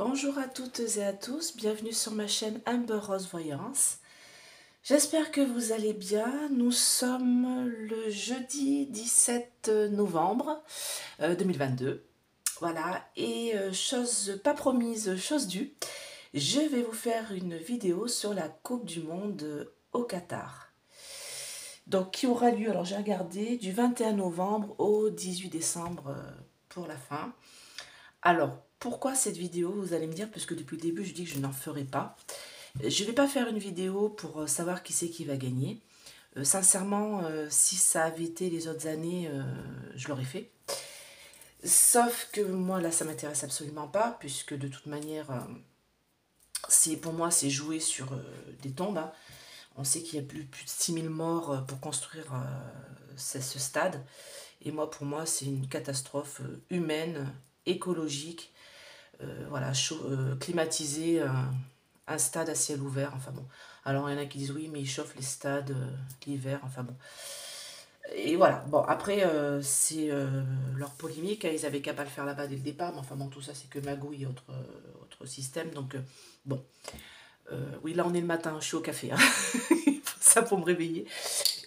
Bonjour à toutes et à tous, bienvenue sur ma chaîne Amber Rose Voyance. J'espère que vous allez bien. Nous sommes le jeudi 17 novembre 2022. Voilà, et chose pas promise, chose due, je vais vous faire une vidéo sur la Coupe du Monde au Qatar. Donc, qui aura lieu, alors j'ai regardé, du 21 novembre au 18 décembre pour la fin. Alors, pourquoi cette vidéo, vous allez me dire, parce que depuis le début, je dis que je n'en ferai pas. Je ne vais pas faire une vidéo pour savoir qui c'est qui va gagner. Sincèrement, si ça avait été les autres années, je l'aurais fait. Sauf que moi, là, ça m'intéresse absolument pas, puisque de toute manière, pour moi, c'est jouer sur des tombes. Hein. On sait qu'il y a plus de 6000 morts pour construire ce stade. Et moi, pour moi, c'est une catastrophe humaine, écologique. Voilà, climatiser un stade à ciel ouvert, enfin bon. Alors il y en a qui disent oui, mais ils chauffent les stades l'hiver, enfin bon. Et voilà, bon, après, c'est leur polémique, hein, ils avaient qu'à pas le faire là-bas dès le départ, mais enfin bon, tout ça c'est que magouille, autre système, donc bon. Oui, là on est le matin, je suis au café, hein. Ça pour me réveiller.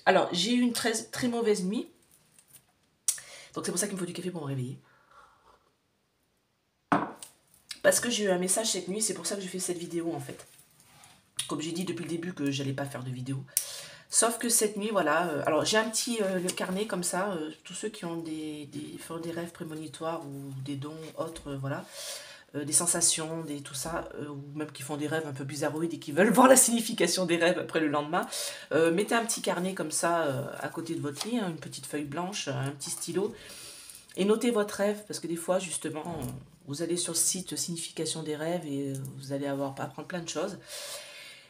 Alors, j'ai eu une très, très mauvaise nuit, donc c'est pour ça qu'il me faut du café pour me réveiller. Parce que j'ai eu un message cette nuit, c'est pour ça que je fais cette vidéo en fait. Comme j'ai dit depuis le début que j'allais pas faire de vidéo. Sauf que cette nuit, voilà, alors j'ai un petit le carnet comme ça, tous ceux qui ont font des rêves prémonitoires ou des dons autres, voilà, des sensations, tout ça, ou même qui font des rêves un peu bizarroïdes et qui veulent voir la signification des rêves après le lendemain, mettez un petit carnet comme ça à côté de votre lit, hein, une petite feuille blanche, un petit stylo, et notez votre rêve, parce que des fois, justement, vous allez sur le site signification des rêves et vous allez apprendre plein de choses.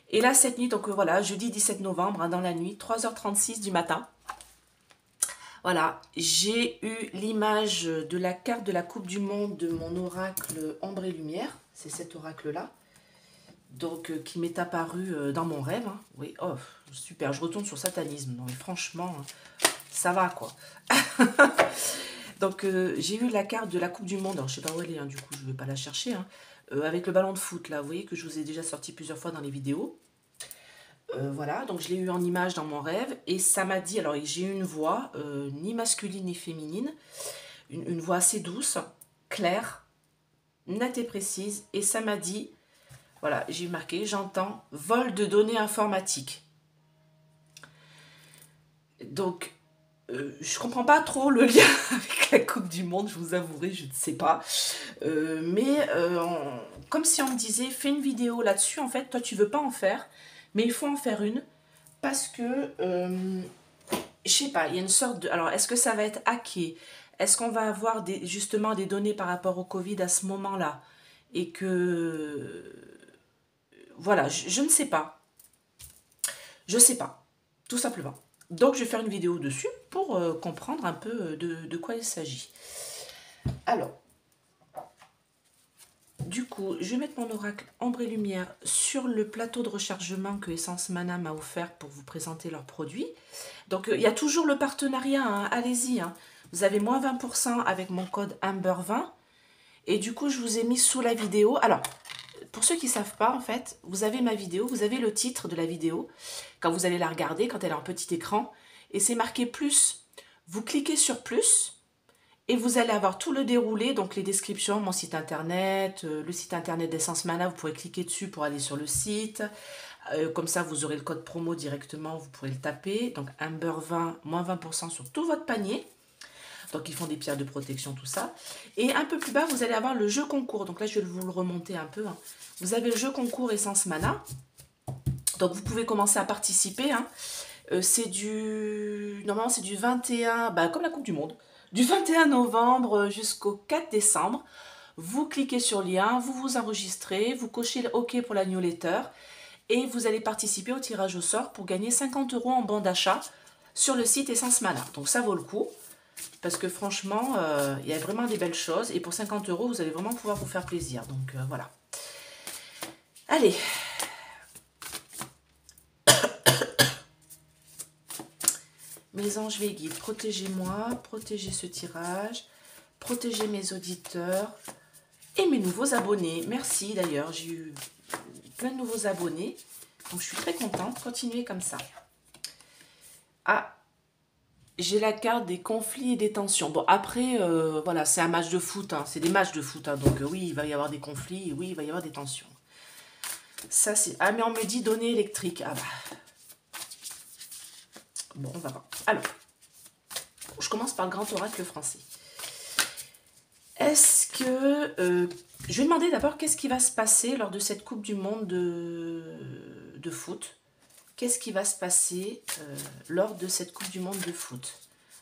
Et là, cette nuit, donc voilà, jeudi 17 novembre, hein, dans la nuit, 3h36 du matin, voilà, j'ai eu l'image de la carte de la Coupe du Monde de mon oracle Ombre et Lumière. C'est cet oracle-là, donc qui m'est apparu dans mon rêve. Hein. Oui, oh, super, je retourne sur satanisme. Non, mais franchement, ça va, quoi. Donc, j'ai eu la carte de la Coupe du Monde. Alors, je sais pas où elle est, hein, du coup, je ne vais pas la chercher. Hein. Avec le ballon de foot, là, vous voyez que je vous ai déjà sorti plusieurs fois dans les vidéos. Voilà, donc je l'ai eu en image dans mon rêve. Et ça m'a dit, alors j'ai eu une voix, ni masculine ni féminine. Une voix assez douce, claire, nette et précise. Et ça m'a dit, voilà, j'ai marqué, j'entends, vol de données informatiques. Donc, je comprends pas trop le lien avec la Coupe du Monde, je vous avouerai, je ne sais pas. Comme si on me disait, fais une vidéo là-dessus, en fait, toi tu veux pas en faire, mais il faut en faire une, parce que, je sais pas, il y a une sorte de... Alors, est-ce que ça va être hacké? Est-ce qu'on va avoir justement des données par rapport au Covid à ce moment-là? Et que... Voilà, je ne sais pas. Je sais pas, tout simplement. Donc, je vais faire une vidéo dessus pour comprendre un peu de quoi il s'agit. Alors, du coup, je vais mettre mon oracle Ombre et Lumière sur le plateau de rechargement que Essence Mana m'a offert pour vous présenter leurs produits. Donc, il y a toujours le partenariat, hein, allez-y. Hein. Vous avez moins 20% avec mon code Amber20. Et du coup, je vous ai mis sous la vidéo. Alors, pour ceux qui ne savent pas, en fait, vous avez ma vidéo, vous avez le titre de la vidéo. Quand vous allez la regarder, quand elle est en petit écran, et c'est marqué plus. Vous cliquez sur plus. Et vous allez avoir tout le déroulé, donc les descriptions, mon site internet, le site internet d'Essence Mana, vous pourrez cliquer dessus pour aller sur le site. Comme ça, vous aurez le code promo directement, vous pourrez le taper. Donc Amber20, moins 20% sur tout votre panier. Donc ils font des pierres de protection, tout ça. Et un peu plus bas, vous allez avoir le jeu concours. Donc là, je vais vous le remonter un peu. Hein. Vous avez le jeu concours Essence Mana. Donc vous pouvez commencer à participer. Hein. Normalement, c'est du 21, bah, comme la Coupe du Monde. Du 21 novembre jusqu'au 4 décembre, vous cliquez sur le lien, vous vous enregistrez, vous cochez le OK pour la newsletter et vous allez participer au tirage au sort pour gagner 50 € en bon d'achat sur le site Essence Mana. Donc ça vaut le coup parce que franchement, il y a vraiment des belles choses et pour 50 €, vous allez vraiment pouvoir vous faire plaisir. Donc voilà. Allez. Mes anges et guides, protégez-moi, protégez ce tirage, protégez mes auditeurs, et mes nouveaux abonnés. Merci d'ailleurs, j'ai eu plein de nouveaux abonnés. Donc je suis très contente. Continuez comme ça. Ah, j'ai la carte des conflits et des tensions. Bon, après, voilà, c'est un match de foot. Hein, c'est des matchs de foot. Hein, donc oui, il va y avoir des conflits. Oui, il va y avoir des tensions. Ça, c'est... Ah, mais on me dit données électriques. Ah bah... Bon, on va voir. Alors, je commence par le grand oracle français. Est-ce que... je vais demander d'abord qu'est-ce qui va se passer lors de cette Coupe du Monde de foot. Qu'est-ce qui va se passer lors de cette Coupe du Monde de foot?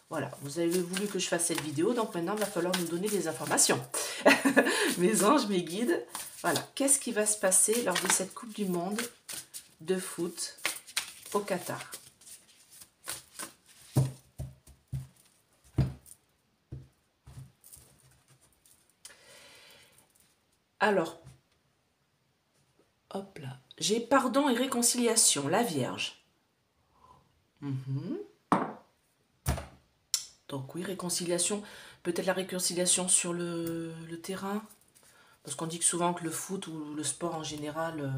Voilà, vous avez voulu que je fasse cette vidéo, donc maintenant il va falloir nous donner des informations. Mes anges, mes guides. Voilà, qu'est-ce qui va se passer lors de cette Coupe du Monde de foot au Qatar? Alors, hop là. J'ai pardon et réconciliation, la Vierge. Donc oui, réconciliation. Peut-être la réconciliation sur le terrain. Parce qu'on dit que souvent que le foot ou le sport en général,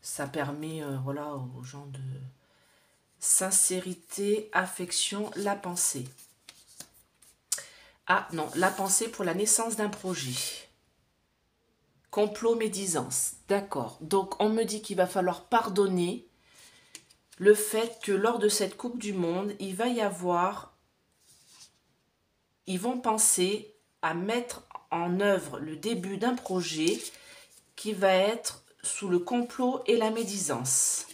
ça permet voilà, aux gens de sincérité, affection, la pensée. Ah non, la pensée pour la naissance d'un projet. Complot, médisance. D'accord. Donc, on me dit qu'il va falloir pardonner le fait que lors de cette Coupe du Monde, il va y avoir... Ils vont penser à mettre en œuvre le début d'un projet qui va être sous le complot et la médisance.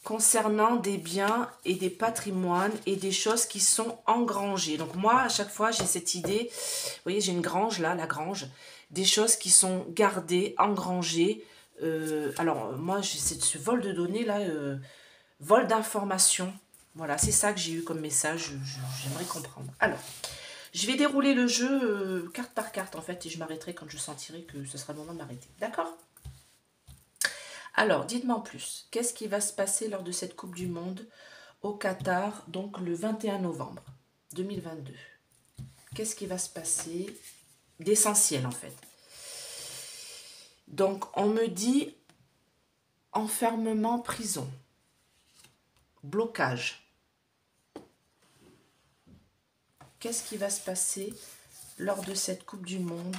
Concernant des biens et des patrimoines et des choses qui sont engrangées. Donc moi, à chaque fois, j'ai cette idée, vous voyez, j'ai une grange là, la grange, des choses qui sont gardées, engrangées. Alors moi, j'ai ce vol de données là, vol d'informations. Voilà, c'est ça que j'ai eu comme message, j'aimerais comprendre. Alors, je vais dérouler le jeu carte par carte en fait, et je m'arrêterai quand je sentirai que ce sera le moment de m'arrêter. D'accord ? Alors, dites-moi en plus, qu'est-ce qui va se passer lors de cette Coupe du Monde au Qatar, donc le 21 novembre 2022? Qu'est-ce qui va se passer d'essentiel en fait? Donc, on me dit enfermement, prison, blocage. Qu'est-ce qui va se passer lors de cette Coupe du Monde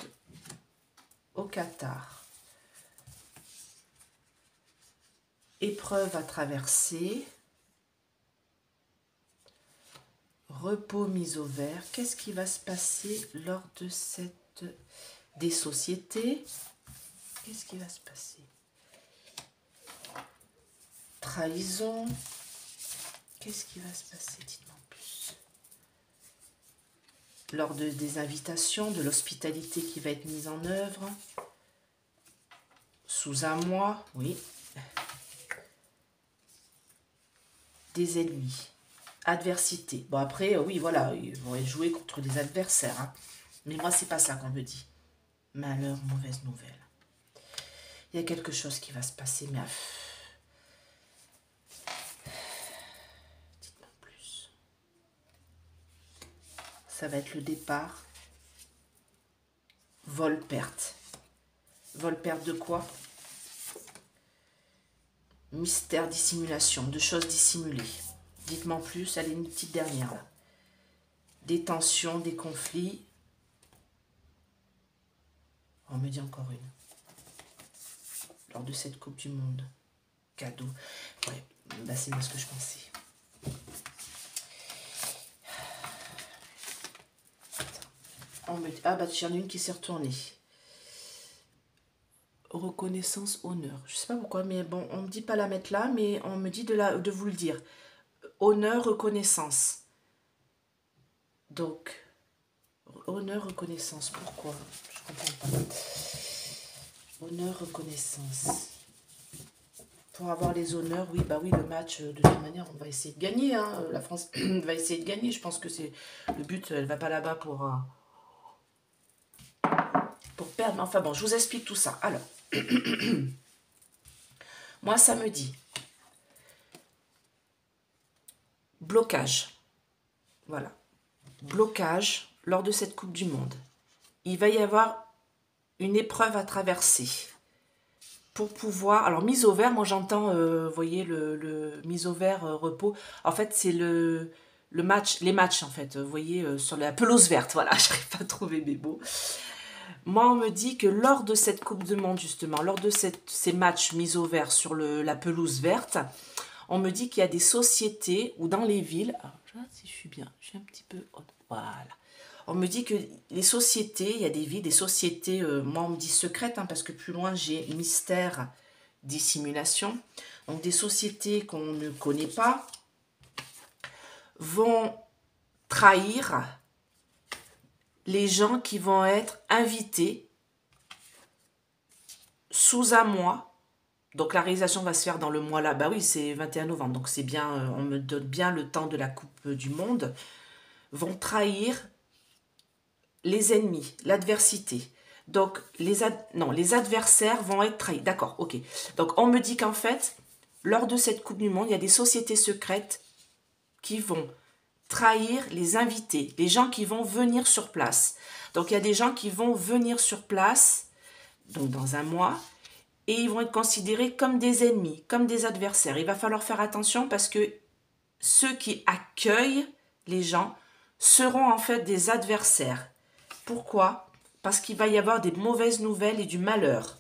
au Qatar? Épreuve à traverser, repos mis au vert. Qu'est-ce qui va se passer lors de cette... des sociétés? Qu'est-ce qui va se passer? Trahison. Qu'est-ce qui va se passer? Dites-moi en plus. Lors des invitations, de l'hospitalité qui va être mise en œuvre. Sous un mois, oui. Des ennemis. Adversité. Bon après, oui, voilà, ils vont jouer contre des adversaires. Hein. Mais moi, c'est pas ça qu'on me dit. Malheur, mauvaise nouvelle. Il y a quelque chose qui va se passer, mais... Dites-moi plus. Ça va être le départ. Vol-perte. Vol-perte de quoi? Mystère, dissimulation, de choses dissimulées. Dites-moi en plus, allez, une petite dernière là. Des tensions, des conflits. On me dit encore une. Lors de cette Coupe du Monde. Cadeau. Ouais, bah c'est bien ce que je pensais. On me dit, ah bah j'en ai une qui s'est retournée. Reconnaissance, honneur. Je sais pas pourquoi, mais bon, on me dit pas la mettre là, mais on me dit de vous le dire. Honneur, reconnaissance. Donc, honneur, reconnaissance. Pourquoi? Je comprends pas. Honneur, reconnaissance. Pour avoir les honneurs, oui, bah oui, le match, de toute manière, on va essayer de gagner. Hein. La France va essayer de gagner. Je pense que c'est le but. Elle va pas là-bas pour perdre. Mais enfin bon, je vous explique tout ça. Alors, moi, ça me dit blocage. Voilà. Blocage lors de cette Coupe du Monde. Il va y avoir une épreuve à traverser. Pour pouvoir... Alors, mise au vert, moi j'entends, vous voyez, le mise au vert, repos. En fait, c'est le match, les matchs, en fait. Vous voyez, sur la pelouse verte, voilà, je n'arrive pas à trouver mes mots. Moi, on me dit que lors de cette Coupe du Monde, justement, lors de ces matchs mis au vert sur la pelouse verte, on me dit qu'il y a des sociétés ou dans les villes... Alors, je sais pas si je suis bien, je suis un petit peu... Voilà. On me dit que les sociétés, il y a des villes, des sociétés, moi on me dit secrètes, hein, parce que plus loin j'ai mystère, dissimulation. Donc des sociétés qu'on ne connaît pas vont trahir les gens qui vont être invités sous un mois. Donc la réalisation va se faire dans le mois là. Bah oui, c'est 21 novembre, donc c'est bien, on me donne bien le temps de la Coupe du Monde. Vont trahir les ennemis, l'adversité. Donc, les adversaires vont être trahis. D'accord, ok. Donc, on me dit qu'en fait, lors de cette Coupe du Monde, il y a des sociétés secrètes qui vont trahir les invités, les gens qui vont venir sur place. Donc, il y a des gens qui vont venir sur place, donc dans un mois, et ils vont être considérés comme des ennemis, comme des adversaires. Il va falloir faire attention parce que ceux qui accueillent les gens seront en fait des adversaires. Pourquoi? Parce qu'il va y avoir des mauvaises nouvelles et du malheur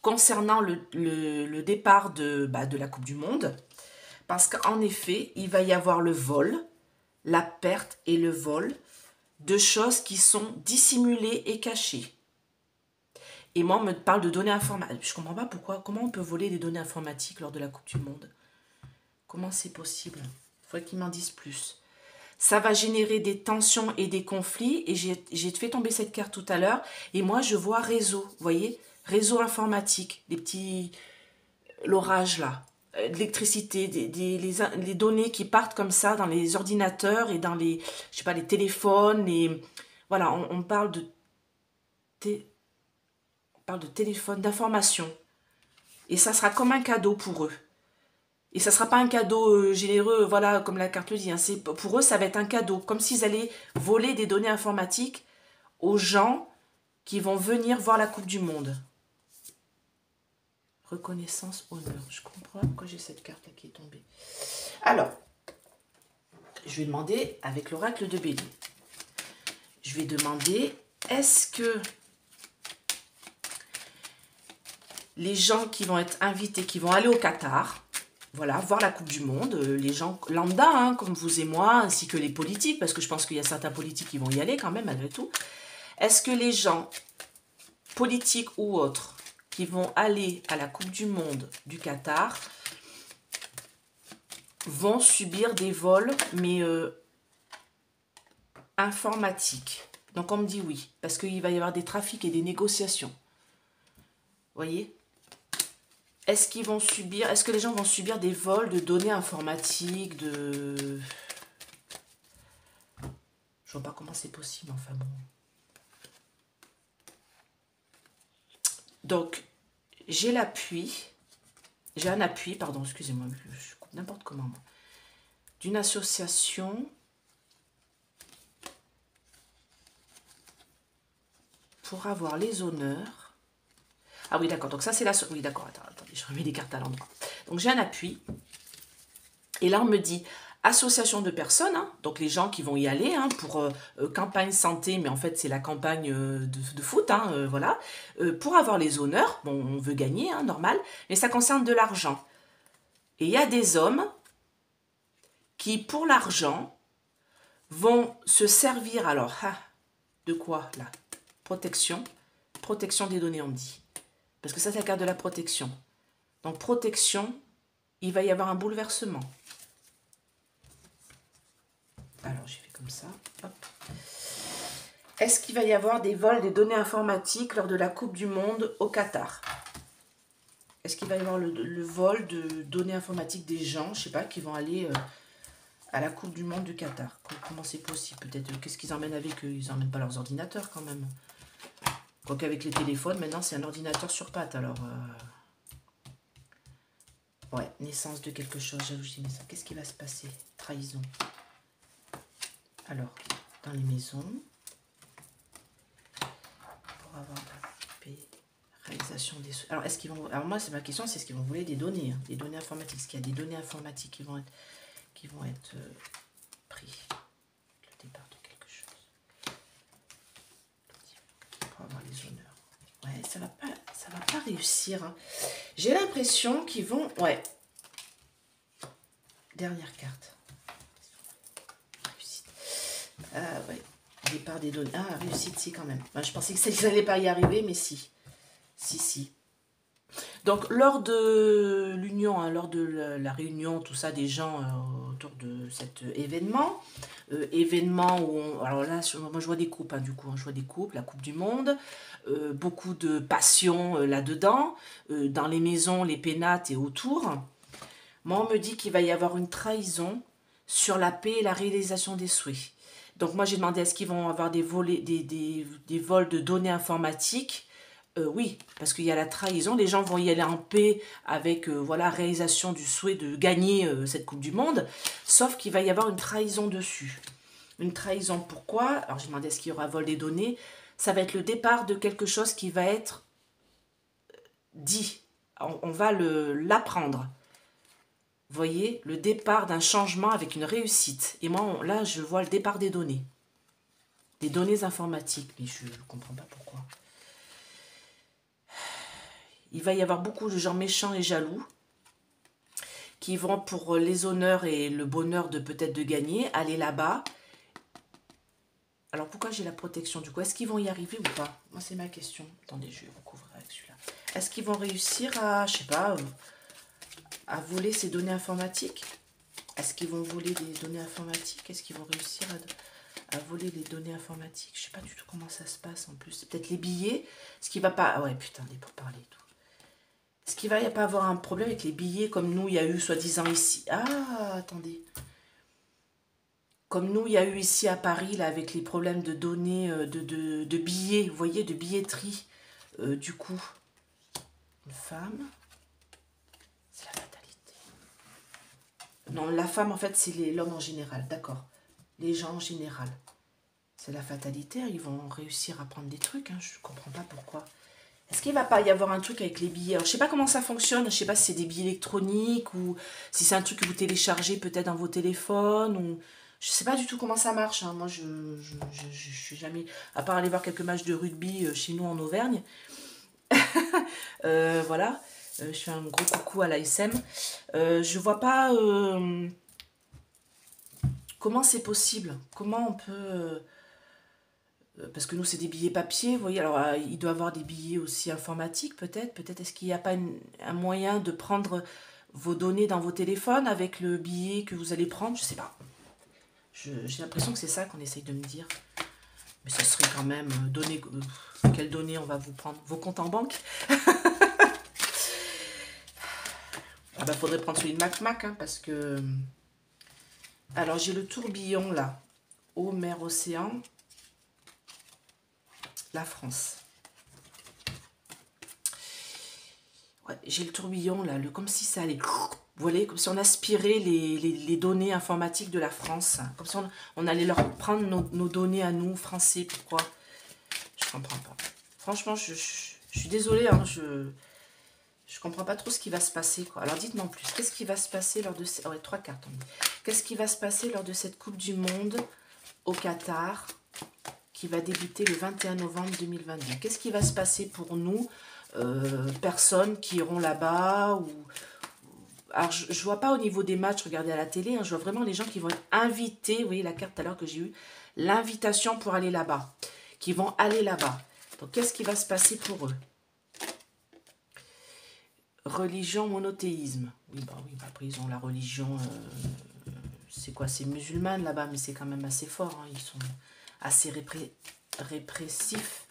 concernant le départ de la Coupe du Monde. Parce qu'en effet, il va y avoir le vol, la perte et le vol de choses qui sont dissimulées et cachées. Et moi, on me parle de données informatiques. Je ne comprends pas pourquoi. Comment on peut voler des données informatiques lors de la Coupe du Monde? Comment c'est possible? Il faudrait qu'ils m'en disent plus. Ça va générer des tensions et des conflits. Et j'ai fait tomber cette carte tout à l'heure. Et moi, je vois réseau. Vous voyez? Réseau informatique. Les petits... L'orage, là. L'électricité. Les données qui partent comme ça dans les ordinateurs et dans les... Je sais pas, les téléphones. Voilà, on parle de... On parle de téléphone, d'information. Et ça sera comme un cadeau pour eux. Et ça ne sera pas un cadeau généreux, voilà, comme la carte le dit. Hein. Pour eux, ça va être un cadeau. Comme s'ils allaient voler des données informatiques aux gens qui vont venir voir la Coupe du Monde. Reconnaissance, honneur. Je comprends pourquoi j'ai cette carte-là qui est tombée. Alors, je vais demander, avec l'oracle de Bélier, je vais demander, est-ce que les gens qui vont être invités, qui vont aller au Qatar... Voilà, voir la Coupe du Monde, les gens lambda, hein, comme vous et moi, ainsi que les politiques, parce que je pense qu'il y a certains politiques qui vont y aller quand même, malgré tout. Est-ce que les gens, politiques ou autres, qui vont aller à la Coupe du Monde du Qatar, vont subir des vols, mais informatiques? Donc on me dit oui, parce qu'il va y avoir des trafics et des négociations. Vous voyez ? Est-ce qu'ils vont subir, est-ce que les gens vont subir des vols de données informatiques, de... Je vois pas comment c'est possible, enfin bon. Donc, j'ai un appui, pardon, excusez-moi, je coupe n'importe comment, d'une association pour avoir les honneurs. Ah oui, d'accord, donc ça c'est la... Oui, d'accord, attendez, je remets les cartes à l'endroit. Donc j'ai un appui, et là on me dit association de personnes, hein, donc les gens qui vont y aller hein, pour campagne santé, mais en fait c'est la campagne de foot, hein, voilà, pour avoir les honneurs, bon on veut gagner, hein, normal, mais ça concerne de l'argent. Et il y a des hommes qui pour l'argent vont se servir, alors, de quoi là? Protection des données on me dit. Parce que ça, c'est la carte de la protection. Donc, protection, il va y avoir un bouleversement. Alors, j'ai fait comme ça. Hop. Est-ce qu'il va y avoir des vols des données informatiques lors de la Coupe du Monde au Qatar? Est-ce qu'il va y avoir le vol de données informatiques des gens, je ne sais pas, qui vont aller à la Coupe du Monde du Qatar? Comment c'est possible? Peut-être, qu'est-ce qu'ils emmènent avec eux? Ils n'emmènent pas leurs ordinateurs quand même. Quoique avec les téléphones, maintenant c'est un ordinateur sur pattes, alors... Ouais, naissance de quelque chose, jalousie, naissance. Qu'est-ce qui va se passer? Trahison. Alors, dans les maisons, pour avoir paix, réalisation des... Alors, est-ce qu'ils vont... Alors, moi, c'est ma question, c'est ce qu'ils vont voler des données, hein, des données informatiques. Est-ce qu'il y a des données informatiques qui vont être pris? Le départ de quelque chose. Pour avoir les honneurs. Ouais, ça va pas réussir. Hein. J'ai l'impression qu'ils vont... Ouais. Dernière carte. Réussite. Ouais. Départ des données. Ah, réussite, si, quand même. Je pensais que ça, ils n'allaient pas y arriver, mais si. Si. Donc, lors de l'union, hein, lors de la réunion, tout ça, des gens autour de cet événement, où alors là, moi je vois des coupes, hein, du coup, hein, je vois des coupes, la Coupe du Monde, beaucoup de passion là-dedans, dans les maisons, les pénates et autour. Moi, on me dit qu'il va y avoir une trahison sur la paix et la réalisation des souhaits. Donc, moi, j'ai demandé est-ce qu'ils vont avoir des vols de données informatiques. Oui, parce qu'il y a la trahison, les gens vont y aller en paix avec voilà, réalisation du souhait de gagner cette Coupe du Monde, sauf qu'il va y avoir une trahison dessus. Une trahison, pourquoi? Alors j'ai demandé est-ce qu'il y aura vol des données. Ça va être le départ de quelque chose qui va être dit. On va l'apprendre. Vous voyez, le départ d'un changement avec une réussite. Et moi, là, je vois le départ des données. Des données informatiques, mais je ne comprends pas pourquoi. Il va y avoir beaucoup de gens méchants et jaloux qui vont pour les honneurs et le bonheur de peut-être de gagner, aller là-bas. Alors pourquoi j'ai la protection du coup? Est-ce qu'ils vont y arriver ou pas? Moi c'est ma question. Attendez, je vais recouvrir avec celui-là. Est-ce qu'ils vont réussir à, je sais pas, à voler ces données informatiques? Est-ce qu'ils vont voler des données informatiques? Est-ce qu'ils vont réussir à voler les données informatiques? Je sais pas du tout comment ça se passe en plus. C'est peut-être les billets. Ce qui va pas... Ah ouais, putain, pour parler et tout. Est-ce qu'il va y pas avoir un problème avec les billets comme nous, il y a eu soi-disant ici? Ah, attendez. Comme nous, il y a eu ici à Paris, là, avec les problèmes de données, de billets, vous voyez, de billetterie. Du coup, une femme, c'est la fatalité. Non, la femme, en fait, c'est l'homme en général, d'accord. Les gens en général. C'est la fatalité, ils vont réussir à prendre des trucs, hein, je ne comprends pas pourquoi. Est-ce qu'il ne va pas y avoir un truc avec les billets? Alors, je ne sais pas comment ça fonctionne, je ne sais pas si c'est des billets électroniques ou si c'est un truc que vous téléchargez peut-être dans vos téléphones. Ou... Je ne sais pas du tout comment ça marche. Hein. Moi, je suis jamais... À part aller voir quelques matchs de rugby chez nous en Auvergne. Voilà. Je fais un gros coucou à l'ASM. Je ne vois pas comment c'est possible. Comment on peut... parce que nous, c'est des billets papier, vous voyez. Alors, il doit y avoir des billets aussi informatiques, peut-être. Peut-être est-ce qu'il n'y a pas un moyen de prendre vos données dans vos téléphones avec le billet que vous allez prendre? Je ne sais pas. J'ai l'impression que c'est ça qu'on essaye de me dire. Mais ça serait quand même donner... quelles données on va vous prendre? Vos comptes en banque? Ah bah, faudrait prendre celui de Mac, hein, parce que... Alors, j'ai le tourbillon, là. Eau, mer, océan. La France. Ouais, j'ai le tourbillon là, comme si ça allait, vous voyez, comme si on aspirait les données informatiques de la France. Comme si on allait leur prendre nos données à nous, français. Pourquoi? Je comprends pas. Franchement, je suis désolée, hein, je comprends pas trop ce qui va se passer, quoi. Alors dites-moi en plus, qu'est-ce qui va se passer lors de... Ouais, 3 cartes. Qu'est-ce qui va se passer lors de cette Coupe du Monde au Qatar qui va débuter le 21 novembre 2022? Qu'est-ce qui va se passer pour nous, personnes qui iront là-bas ou... Alors, je vois pas au niveau des matchs, regardez à la télé, hein, je vois vraiment les gens qui vont être invités, vous voyez la carte tout à l'heure que j'ai eue, l'invitation pour aller là-bas, qui vont aller là-bas. Donc, qu'est-ce qui va se passer pour eux? Religion, monothéisme. Oui, après, ils ont la religion, c'est quoi? C'est musulmane là-bas, mais c'est quand même assez fort, hein, ils sont assez répressifs.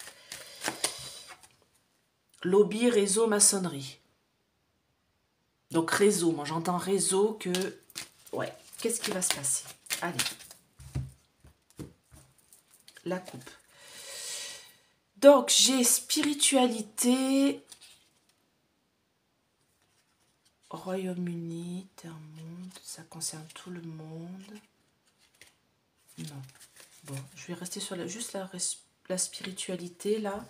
Lobby, réseau, maçonnerie. Donc réseau, moi j'entends réseau que... Ouais, qu'est-ce qui va se passer? Allez. La coupe. Donc j'ai spiritualité. Royaume-Uni, Terre-Monde, ça concerne tout le monde. Non. Bon, je vais rester sur juste la spiritualité là.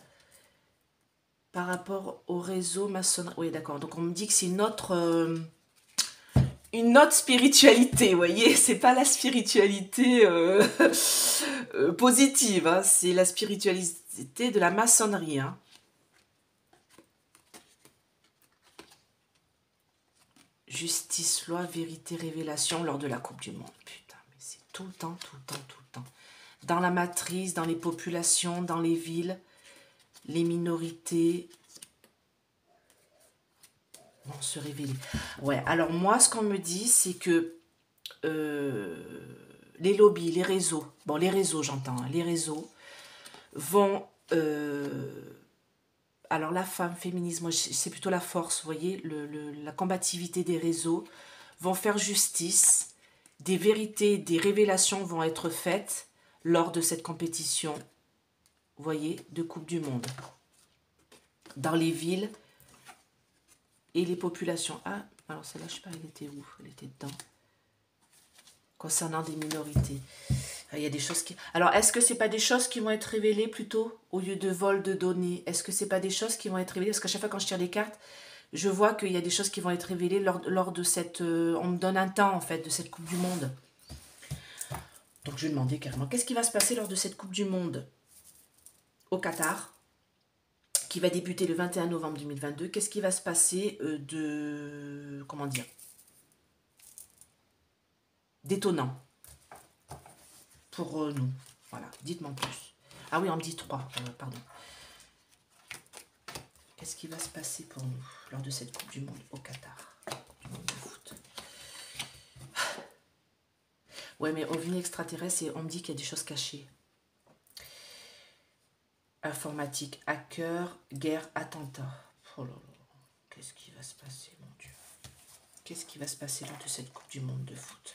par rapport au réseau maçonnerie. Oui, d'accord. Donc, on me dit que c'est une autre spiritualité, vous voyez. C'est pas la spiritualité positive, hein. C'est la spiritualité de la maçonnerie, hein. Justice, loi, vérité, révélation lors de la Coupe du Monde. Putain, mais c'est tout le temps, tout le temps, tout le temps. Dans la matrice, dans les populations, dans les villes, les minorités vont se révéler. Ouais, alors moi, ce qu'on me dit, c'est que les lobbies, les réseaux, bon, les réseaux, j'entends, hein, les réseaux vont... alors la femme, féminisme, c'est plutôt la force, vous voyez, la combativité des réseaux vont faire justice, des vérités, des révélations vont être faites lors de cette compétition, vous voyez, de Coupe du Monde. Dans les villes et les populations. Ah, alors celle-là, je sais pas, elle était où? Elle était dedans. Concernant des minorités. Il y a des choses qui... Alors, est-ce que c'est pas des choses qui vont être révélées plutôt au lieu de vol de données? Est-ce que c'est pas des choses qui vont être révélées? Parce qu'à chaque fois quand je tire les cartes, je vois qu'il y a des choses qui vont être révélées lors de cette... on me donne un temps, en fait, de cette Coupe du Monde. Donc, je vais demander carrément, qu'est-ce qui va se passer lors de cette Coupe du Monde au Qatar, qui va débuter le 21 novembre 2022? Qu'est-ce qui va se passer comment dire, d'étonnant pour nous? Voilà, dites-moi en plus. Ah oui, on me dit 3, pardon. Qu'est-ce qui va se passer pour nous lors de cette Coupe du Monde au Qatar? Du monde de foot. Ouais, mais OVNI extraterrestre, et on me dit qu'il y a des choses cachées. Informatique, hacker, guerre, attentat. Oh là là, qu'est-ce qui va se passer, mon Dieu? Qu'est-ce qui va se passer lors de cette Coupe du Monde de foot?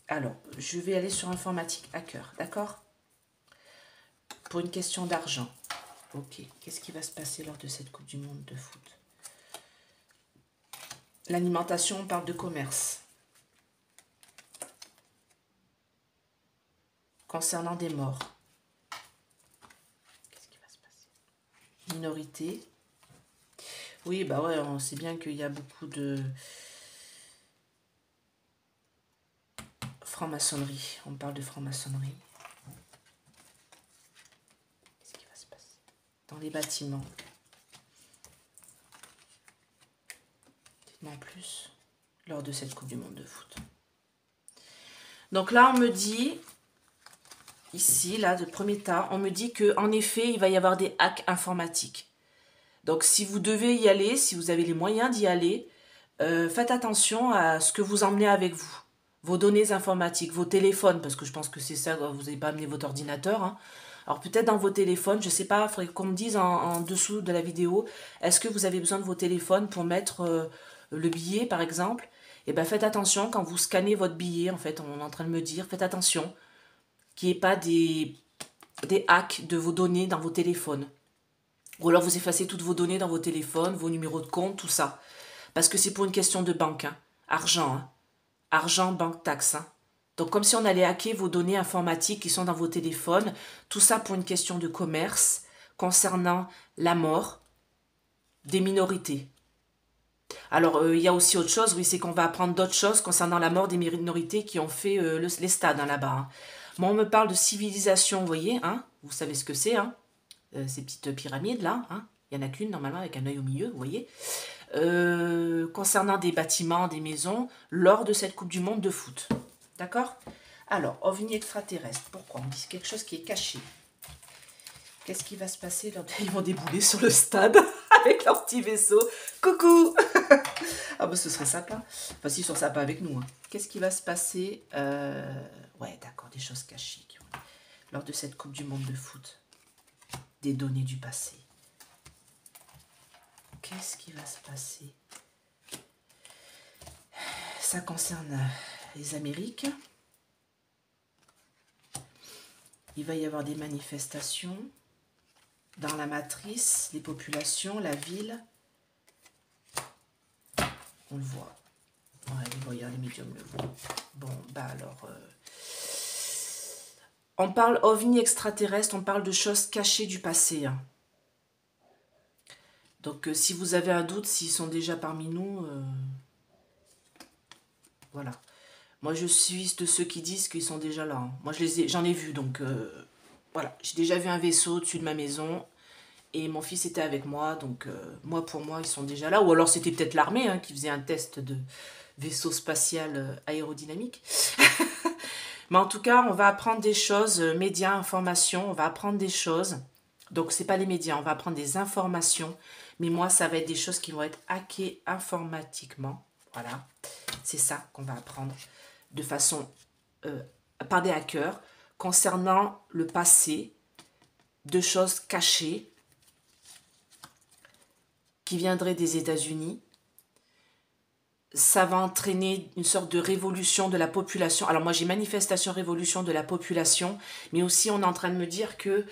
Alors, je vais aller sur informatique, hacker, d'accord? Pour une question d'argent. Ok, qu'est-ce qui va se passer lors de cette Coupe du Monde de foot? L'alimentation, on parle de commerce. Concernant des morts. Qu'est-ce qui va se passer? Minorité. Oui, bah ouais, on sait bien qu'il y a beaucoup de franc-maçonnerie. On parle de franc-maçonnerie. Qu'est-ce qui va se passer? Dans les bâtiments. Dites-moi en plus. Lors de cette Coupe du Monde de foot. Donc là, on me dit... Ici, là, de premier tas, on me dit qu'en effet, il va y avoir des hacks informatiques. Donc, si vous devez y aller, si vous avez les moyens d'y aller, faites attention à ce que vous emmenez avec vous. Vos données informatiques, vos téléphones, parce que je pense que c'est ça, vous n'avez pas amené votre ordinateur, hein. Alors, peut-être dans vos téléphones, je ne sais pas, il faudrait qu'on me dise en dessous de la vidéo, est-ce que vous avez besoin de vos téléphones pour mettre le billet, par exemple? Eh bien, faites attention quand vous scannez votre billet, en fait, on est en train de me dire, faites attention qu'il n'y ait pas des hacks de vos données dans vos téléphones. Ou alors vous effacez toutes vos données dans vos téléphones, vos numéros de compte, tout ça. Parce que c'est pour une question de banque, hein. Argent, hein. Argent, banque, taxe, hein. Donc comme si on allait hacker vos données informatiques qui sont dans vos téléphones, tout ça pour une question de commerce concernant la mort des minorités. Alors, il y a aussi autre chose, oui, c'est qu'on va apprendre d'autres choses concernant la mort des minorités qui ont fait les stades, hein, là-bas, hein. Bon, on me parle de civilisation, vous voyez, hein, vous savez ce que c'est, hein, ces petites pyramides-là, hein, il n'y en a qu'une, normalement, avec un œil au milieu, vous voyez. Concernant des bâtiments, des maisons, lors de cette Coupe du Monde de foot. D'accord? Alors, OVNI extraterrestre, pourquoi? On dit quelque chose qui est caché. Qu'est-ce qui va se passer lors Ils vont débouler sur le stade avec leur petit vaisseau. Coucou. Ah bah ce serait sympa. Enfin, s'ils sont sympas avec nous, hein. Qu'est-ce qui va se passer Ouais, d'accord, des choses cachées. Lors de cette Coupe du Monde de foot. Des données du passé. Qu'est-ce qui va se passer? Ça concerne les Amériques. Il va y avoir des manifestations dans la matrice, les populations, la ville. On le voit. Ouais, les voyants, les médiums le voient. Bon, bah alors... on parle OVNI extraterrestre, on parle de choses cachées du passé, hein. Donc, si vous avez un doute, s'ils sont déjà parmi nous, voilà. Moi, je suis de ceux qui disent qu'ils sont déjà là. Hein. Moi, j'en ai vu, donc voilà. J'ai déjà vu un vaisseau au-dessus de ma maison et mon fils était avec moi, donc moi, pour moi, ils sont déjà là. Ou alors, c'était peut-être l'armée hein, qui faisait un test de vaisseau spatial aérodynamique. Mais en tout cas, on va apprendre des choses, médias, informations, on va apprendre des choses. Donc, c'est pas les médias, on va apprendre des informations. Mais moi, ça va être des choses qui vont être hackées informatiquement. Voilà, c'est ça qu'on va apprendre de façon par des hackers concernant le passé, de choses cachées qui viendraient des États-Unis. Ça va entraîner une sorte de révolution de la population. Alors moi j'ai manifestation révolution de la population, mais aussi on est en train de me dire que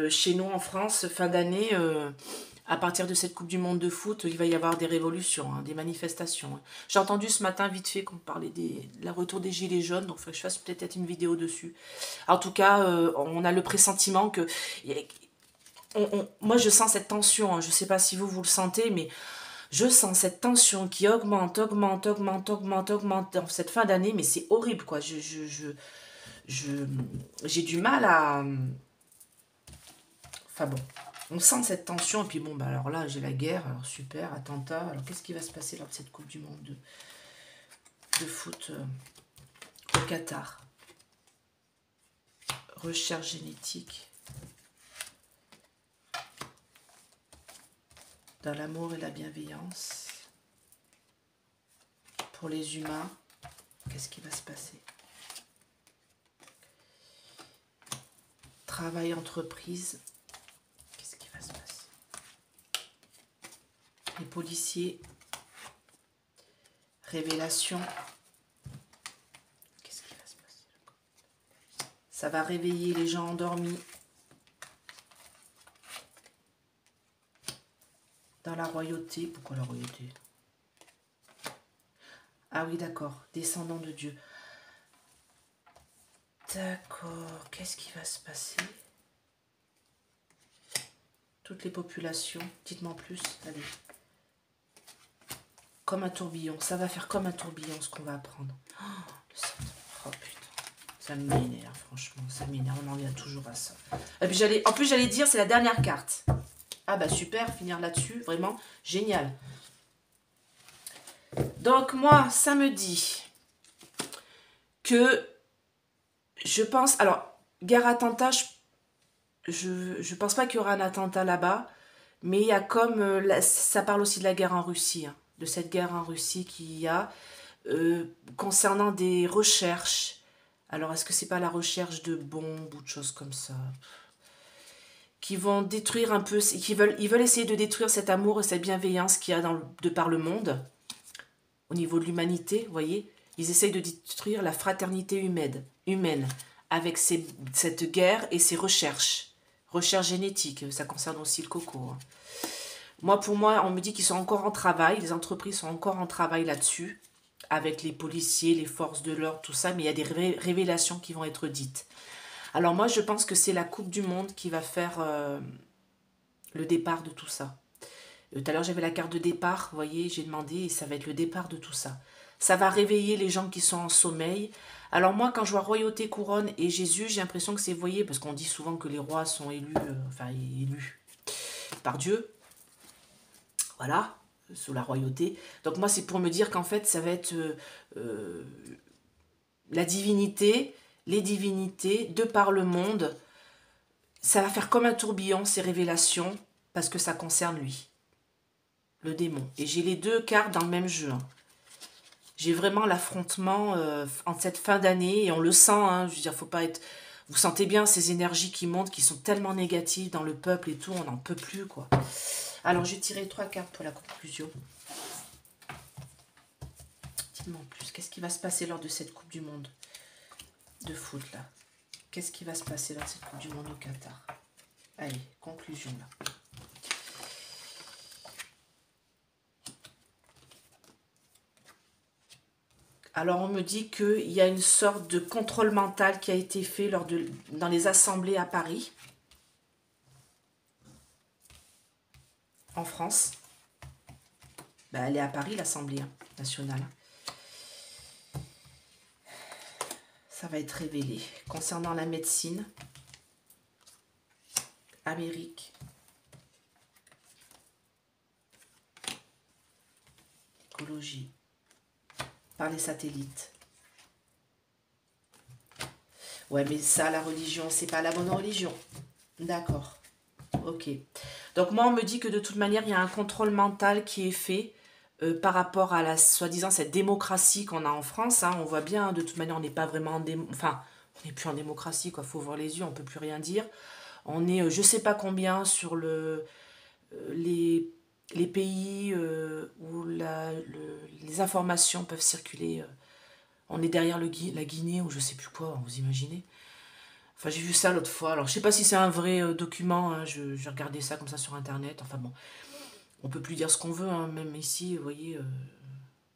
chez nous en France, fin d'année, à partir de cette Coupe du Monde de foot, il va y avoir des révolutions, hein, des manifestations. Hein. J'ai entendu ce matin vite fait qu'on parlait de la retour des gilets jaunes, donc il faut que je fasse peut-être une vidéo dessus. En tout cas, on a le pressentiment que... moi je sens cette tension, hein, je ne sais pas si vous le sentez, mais... Je sens cette tension qui augmente, augmente, augmente, augmente, augmente dans cette fin d'année, mais c'est horrible, quoi. J'ai du mal à... Enfin bon, on sent cette tension, et puis bon, bah alors là, j'ai la guerre, alors super, attentat. Alors qu'est-ce qui va se passer lors de cette Coupe du Monde de foot au Qatar? Recherche génétique. Dans l'amour et la bienveillance. Pour les humains, qu'est-ce qui va se passer? Travail, entreprise, qu'est-ce qui va se passer? Les policiers, révélation, qu'est-ce qui va se passer? Ça va réveiller les gens endormis. Dans la royauté, pourquoi la royauté? Ah oui, d'accord, descendant de Dieu. D'accord, qu'est-ce qui va se passer? Toutes les populations, dites-moi en plus, allez. Comme un tourbillon, ça va faire comme un tourbillon ce qu'on va apprendre. Oh putain, ça m'énerve, franchement, ça m'énerve, on en vient toujours à ça. Et puis en plus j'allais dire, c'est la dernière carte. Ah bah super, finir là-dessus, vraiment génial. Donc moi, ça me dit que je pense... Alors, guerre attentat, je pense pas qu'il y aura un attentat là-bas, mais il y a comme... ça parle aussi de la guerre en Russie, hein, de cette guerre en Russie qu'il y a, concernant des recherches. Alors, est-ce que c'est pas la recherche de bombes ou de choses comme ça qui vont détruire un peu, ils veulent essayer de détruire cet amour et cette bienveillance qu'il y a de par le monde, au niveau de l'humanité, vous voyez. Ils essayent de détruire la fraternité humaine avec cette guerre et ces recherches génétiques, ça concerne aussi le coco. Hein. Pour moi, on me dit qu'ils sont encore en travail, les entreprises sont encore en travail là-dessus, avec les policiers, les forces de l'ordre, tout ça, mais il y a des révélations qui vont être dites. Alors moi, je pense que c'est la Coupe du Monde qui va faire le départ de tout ça. Tout à l'heure, j'avais la carte de départ, vous voyez, j'ai demandé, et ça va être le départ de tout ça. Ça va réveiller les gens qui sont en sommeil. Alors moi, quand je vois royauté, couronne et Jésus, j'ai l'impression que c'est, vous voyez, parce qu'on dit souvent que les rois sont élus, élus par Dieu. Voilà, sous la royauté. Donc moi, c'est pour me dire qu'en fait, ça va être la divinité, les divinités, de par le monde. Ça va faire comme un tourbillon, ces révélations, parce que ça concerne lui, le démon. Et j'ai les deux cartes dans le même jeu. Hein. J'ai vraiment l'affrontement en cette fin d'année, et on le sent, hein, je veux dire, faut pas être... Vous sentez bien ces énergies qui montent, qui sont tellement négatives dans le peuple et tout, on n'en peut plus, quoi. Alors, j'ai tiré 3 cartes pour la conclusion. Dites-moi en plus, qu'est-ce qui va se passer lors de cette Coupe du Monde de foot, là? Qu'est-ce qui va se passer lors de cette Coupe du Monde au Qatar? Allez, conclusion, là. Alors, on me dit qu'il y a une sorte de contrôle mental qui a été fait dans les assemblées à Paris. en France. Ben, elle est à Paris, l'Assemblée nationale. Ça va être révélé. Concernant la médecine, Amérique, écologie, par les satellites. Ouais, mais ça, la religion, c'est pas la bonne religion. D'accord. Ok. Donc moi, on me dit que de toute manière, il y a un contrôle mental qui est fait par rapport à la soi-disant cette démocratie qu'on a en France. Hein. On voit bien, de toute manière, on n'est pas vraiment enfin, on n'est plus en démocratie, quoi. Faut voir les yeux, on peut plus rien dire. On est, je sais pas combien sur les pays où les informations peuvent circuler. On est derrière la Guinée ou je sais plus quoi, vous imaginez? Enfin, j'ai vu ça l'autre fois. Alors, je sais pas si c'est un vrai document. Hein, j'ai regardé ça comme ça sur Internet. Enfin bon, on peut plus dire ce qu'on veut. Hein, même ici, vous voyez,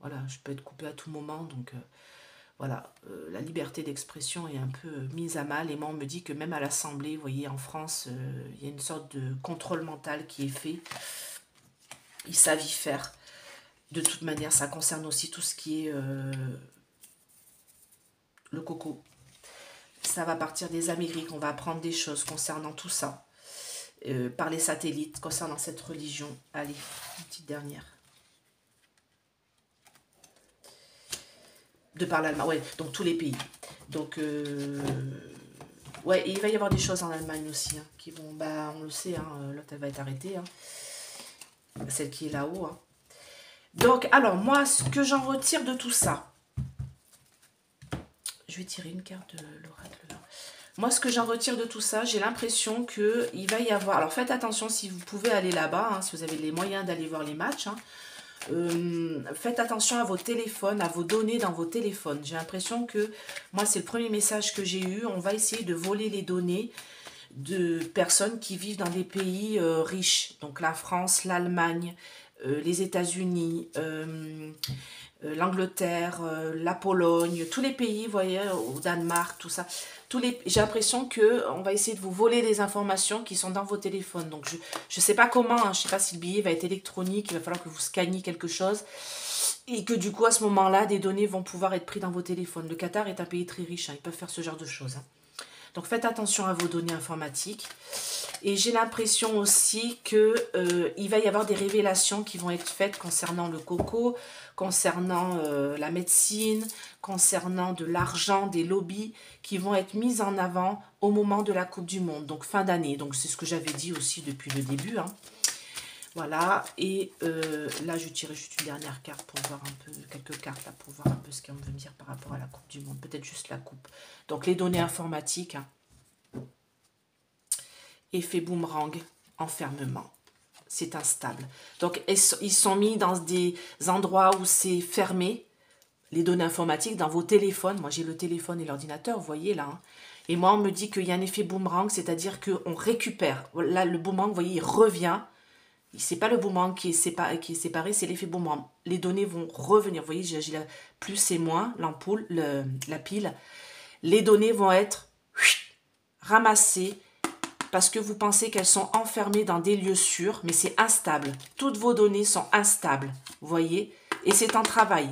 voilà, je peux être coupé à tout moment. Donc, voilà, la liberté d'expression est un peu mise à mal. Et moi, on me dit que même à l'Assemblée, vous voyez, en France, il y a une sorte de contrôle mental qui est fait. Ils savent y faire. De toute manière, ça concerne aussi tout ce qui est le coco. Ça va partir des Amériques, on va apprendre des choses concernant tout ça, par les satellites, concernant cette religion. Allez, une petite dernière. De par l'Allemagne, ouais, donc tous les pays. Donc, ouais, et il va y avoir des choses en Allemagne aussi, hein, qui vont, bah, on le sait, hein, l'autre elle va être arrêtée, hein, celle qui est là-haut. Hein. Donc, alors, moi, ce que j'en retire de tout ça, je vais tirer une carte de l'oracle. Moi, ce que j'en retire de tout ça, j'ai l'impression qu'il va y avoir... Alors, faites attention si vous pouvez aller là-bas, hein, si vous avez les moyens d'aller voir les matchs. Hein. Faites attention à vos téléphones, à vos données dans vos téléphones. J'ai l'impression que, moi, c'est le premier message que j'ai eu. On va essayer de voler les données de personnes qui vivent dans des pays riches. Donc, la France, l'Allemagne, les États-Unis... l'Angleterre, la Pologne, tous les pays, vous voyez, au Danemark, tout ça. J'ai l'impression qu'on va essayer de vous voler des informations qui sont dans vos téléphones. Donc, je ne sais pas comment, hein, je ne sais pas si le billet va être électronique, il va falloir que vous scanniez quelque chose. Et que du coup, à ce moment-là, des données vont pouvoir être prises dans vos téléphones. Le Qatar est un pays très riche, hein, ils peuvent faire ce genre de choses. Hein. Donc, faites attention à vos données informatiques. Et j'ai l'impression aussi qu'il va y avoir des révélations qui vont être faites concernant le coco, concernant la médecine, concernant de l'argent, des lobbies qui vont être mises en avant au moment de la Coupe du Monde, donc fin d'année. Donc c'est ce que j'avais dit aussi depuis le début. Hein. Voilà, et là je tirerai juste une dernière carte pour voir un peu, quelques cartes là, pour voir un peu ce qu'on veut me dire par rapport à la Coupe du Monde, peut-être juste la Coupe. Donc les données informatiques, hein. Effet boomerang, enfermement. C'est instable. Donc, ils sont mis dans des endroits où c'est fermé, les données informatiques, dans vos téléphones. Moi, j'ai le téléphone et l'ordinateur, vous voyez là. Hein. Et moi, on me dit qu'il y a un effet boomerang, c'est-à-dire qu'on récupère. Là, le boomerang, vous voyez, il revient. C'est pas le boomerang qui est séparé, c'est l'effet boomerang. Les données vont revenir. Vous voyez, j'ai la plus et moins, l'ampoule, la pile. Les données vont être ramassées, parce que vous pensez qu'elles sont enfermées dans des lieux sûrs, mais c'est instable. Toutes vos données sont instables, vous voyez, et c'est en travail.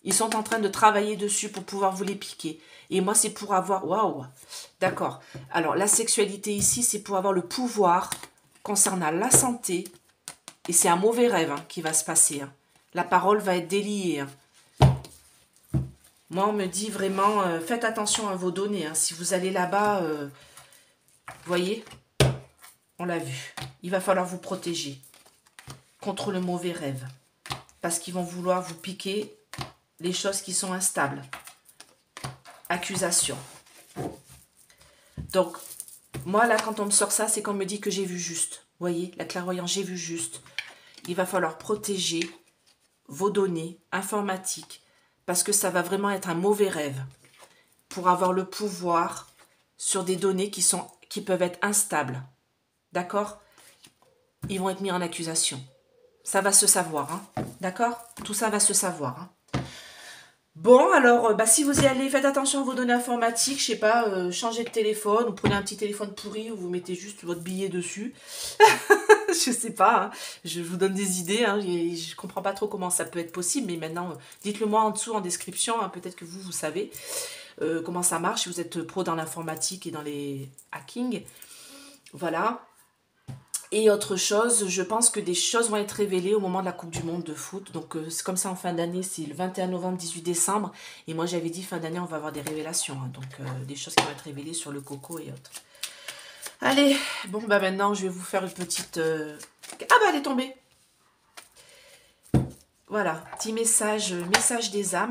Ils sont en train de travailler dessus pour pouvoir vous les piquer. Et moi, c'est pour avoir... Waouh. D'accord. Alors, la sexualité ici, c'est pour avoir le pouvoir concernant la santé. Et c'est un mauvais rêve hein, qui va se passer. Hein. La parole va être déliée. Hein. Moi, on me dit vraiment, faites attention à vos données. Hein. Si vous allez là-bas... Vous voyez, on l'a vu. Il va falloir vous protéger contre le mauvais rêve. Parce qu'ils vont vouloir vous piquer les choses qui sont instables. Accusation. Donc, moi, là, quand on me sort ça, c'est qu'on me dit que j'ai vu juste. Vous voyez, la clairvoyance, j'ai vu juste. Il va falloir protéger vos données informatiques. Parce que ça va vraiment être un mauvais rêve. Pour avoir le pouvoir sur des données qui peuvent être instables. D'accord? Ils vont être mis en accusation. Ça va se savoir. Hein? D'accord? Tout ça va se savoir. Hein? Bon, alors, si vous y allez, faites attention à vos données informatiques. Je sais pas, changez de téléphone. Ou prenez un petit téléphone pourri où vous mettez juste votre billet dessus. Je sais pas, hein. Je vous donne des idées, hein. Je comprends pas trop comment ça peut être possible, mais maintenant, dites-le moi en dessous en description, hein. Peut-être que vous savez comment ça marche, si vous êtes pro dans l'informatique et dans les hackings. Voilà. Et autre chose, je pense que des choses vont être révélées au moment de la Coupe du Monde de foot. Donc c'est comme ça en fin d'année, c'est le 21 novembre, 18 décembre. Et moi j'avais dit fin d'année, on va avoir des révélations, hein. Donc des choses qui vont être révélées sur le coco et autres. Allez, bon bah maintenant je vais vous faire une petite... Ah bah elle est tombée. Voilà, petit message, message des âmes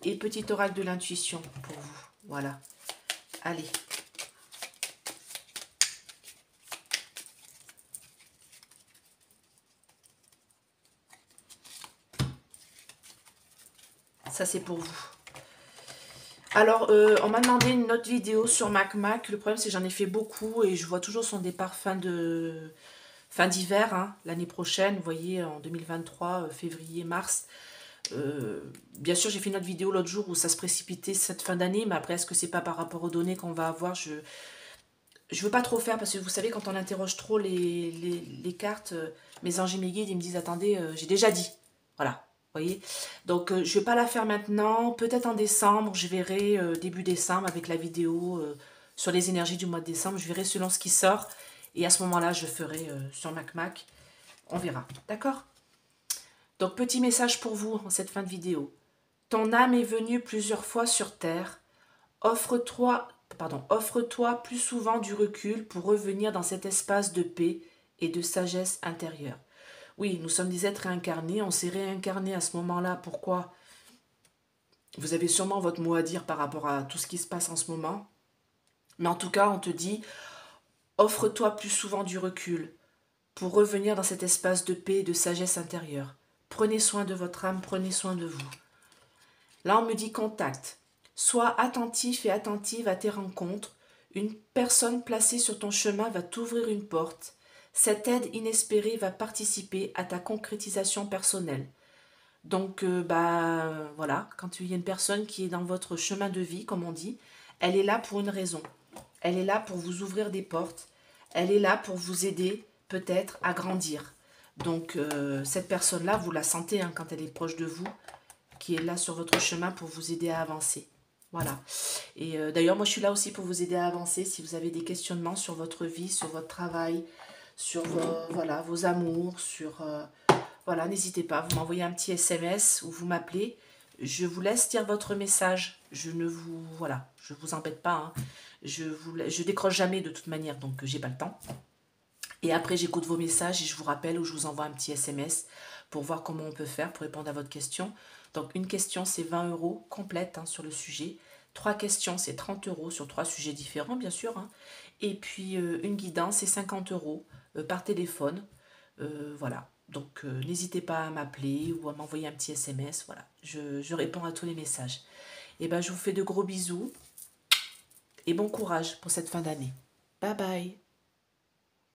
et petit oracle de l'intuition pour vous. Voilà, allez. Ça c'est pour vous. Alors, on m'a demandé une autre vidéo sur MacMac. Le problème, c'est que j'en ai fait beaucoup et je vois toujours son départ fin d'hiver, hein, l'année prochaine. Vous voyez, en 2023, février, mars. Bien sûr, j'ai fait une autre vidéo l'autre jour où ça se précipitait cette fin d'année, mais après, est-ce que c'est pas par rapport aux données qu'on va avoir? Je veux pas trop faire parce que vous savez, quand on interroge trop les cartes, mes anges et mes guides, ils me disent, attendez, j'ai déjà dit. Voilà. Voyez, donc je vais pas la faire maintenant, peut-être en décembre, je verrai début décembre avec la vidéo sur les énergies du mois de décembre, je verrai selon ce qui sort et à ce moment-là je ferai sur MacMac, on verra, d'accord? Donc petit message pour vous en cette fin de vidéo. Ton âme est venue plusieurs fois sur terre, offre-toi plus souvent du recul pour revenir dans cet espace de paix et de sagesse intérieure. Oui, nous sommes des êtres réincarnés, on s'est réincarné à ce moment-là. Pourquoi? Vous avez sûrement votre mot à dire par rapport à tout ce qui se passe en ce moment. Mais en tout cas, on te dit, offre-toi plus souvent du recul pour revenir dans cet espace de paix et de sagesse intérieure. Prenez soin de votre âme, prenez soin de vous. Là, on me dit contact. Sois attentif et attentive à tes rencontres. Une personne placée sur ton chemin va t'ouvrir une porte. Cette aide inespérée va participer à ta concrétisation personnelle. Donc, voilà, quand il y a une personne qui est dans votre chemin de vie, comme on dit, elle est là pour une raison. Elle est là pour vous ouvrir des portes. Elle est là pour vous aider, peut-être, à grandir. Donc, cette personne-là, vous la sentez hein, quand elle est proche de vous, qui est là sur votre chemin pour vous aider à avancer. Voilà. Et d'ailleurs, moi, je suis là aussi pour vous aider à avancer. Si vous avez des questionnements sur votre vie, sur votre travail, sur vos amours, sur... voilà, n'hésitez pas, vous m'envoyez un petit SMS ou vous m'appelez. Je vous laisse dire votre message. Je ne vous... Voilà, je vous embête pas. Hein. Je décroche jamais de toute manière, donc j'ai pas le temps. Et après, j'écoute vos messages et je vous rappelle ou je vous envoie un petit SMS pour voir comment on peut faire pour répondre à votre question. Donc, une question, c'est 20 € complète hein, sur le sujet. 3 questions, c'est 30 € sur 3 sujets différents, bien sûr. Hein. Et puis, une guidance, c'est 50 € par téléphone. Voilà. Donc, n'hésitez pas à m'appeler ou à m'envoyer un petit SMS. Voilà. Je réponds à tous les messages. Et ben, je vous fais de gros bisous et bon courage pour cette fin d'année. Bye bye.